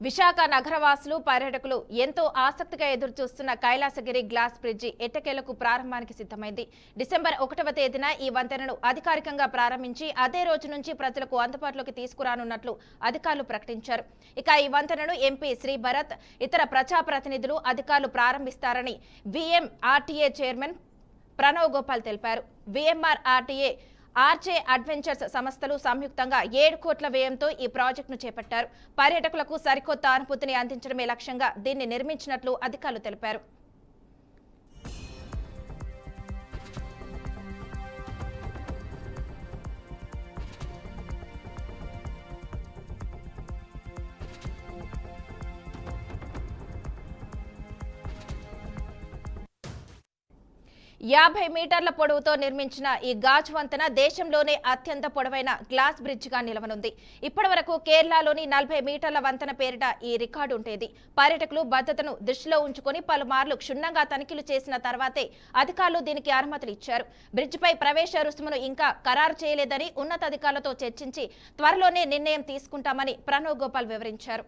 విశాఖ నగరవాసులు పర్యాటకులు ఎంతో ఆసక్తిగా ఎదురుచూస్తున్న కైలాసగిరి గ్లాస్ బ్రిడ్జి ఎట్టకేలకు ప్రారంభానికి సిద్ధమైంది. డిసెంబర్ 1వ తేదీన ఈ వంతెనను అధికారికంగా ప్రారంభించి అదే రోజు నుంచి ప్రజలకు అందుబాటులోకి తీసుకురానున్నట్లు అధికారులు ప్రకటించారు. ఇక ఈ వంతెనను ఎంపీ శ్రీ భరత్, ఇతర ప్రజాప్రతినిధులు, అధికారులు ప్రారంభిస్తారని VMRTA చైర్మన్ ప్రణవ్ గోపాల్ తెలిపారు. VMRTA ఆర్చే అడ్వెంచర్స్ సంస్థలు సంయుక్తంగా 7 కోట్ల వ్యయంతో ఈ ప్రాజెక్టును చేపట్టారు. పర్యాటకులకు సరికొత్త అనుభూతిని అందించడమే లక్ష్యంగా దీన్ని నిర్మించినట్లు అధికారులు తెలిపారు. యాభై మీటర్ల పొడవుతో నిర్మించిన ఈ గాజు వంతెన దేశంలోనే అత్యంత పొడవైన గ్లాస్ బ్రిడ్జిగా నిలవనుంది. ఇప్పటి వరకు కేరళలోని 40 మీటర్ల వంతెన పేరిట ఈ రికార్డు ఉండేది. పర్యాటకులు భద్రతను దృష్టిలో ఉంచుకొని పలుమార్లు క్షుణ్ణంగా తనిఖీలు చేసిన తర్వాతే అధికారులు దీనికి అనుమతులు ఇచ్చారు. బ్రిడ్జిపై ప్రవేశ రుసుమును ఇంకా ఖరారు చేయలేదని ఉన్నతాధికారులతో చర్చించి త్వరలోనే నిర్ణయం తీసుకుంటామని ప్రణవ్ గోపాల్ వివరించారు.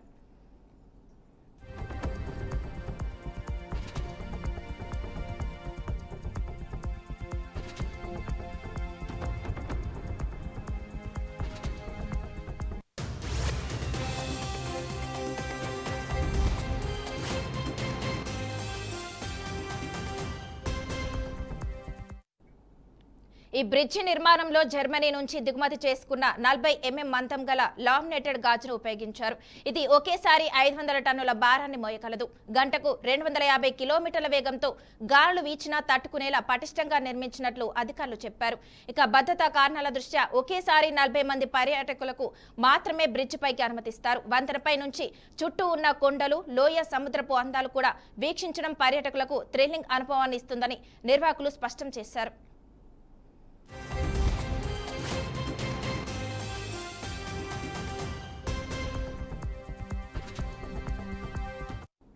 ఈ బ్రిడ్జి నిర్మాణంలో జర్మనీ నుంచి దిగుమతి చేసుకున్న 40 mm మందం గల లామినేటెడ్ గాజును ఉపయోగించారు. ఇది ఒకేసారి 500 టన్నుల భారాన్ని మోయగలదు. గంటకు 250 కిలోమీటర్ల వేగంతో గాలులు వీచినా తట్టుకునేలా పటిష్టంగా నిర్మించినట్లు అధికారులు చెప్పారు. ఇక భద్రతా కారణాల దృష్ట్యా ఒకేసారి 40 మంది పర్యాటకులకు మాత్రమే బ్రిడ్జి పైకి అనుమతిస్తారు. వంతెనపై నుంచి చుట్టూ ఉన్న కొండలు, లోయ, సముద్రపు అందాలు కూడా వీక్షించడం పర్యాటకులకు థ్రిల్లింగ్ అనుభవాన్ని ఇస్తుందని నిర్వాహకులు స్పష్టం చేశారు.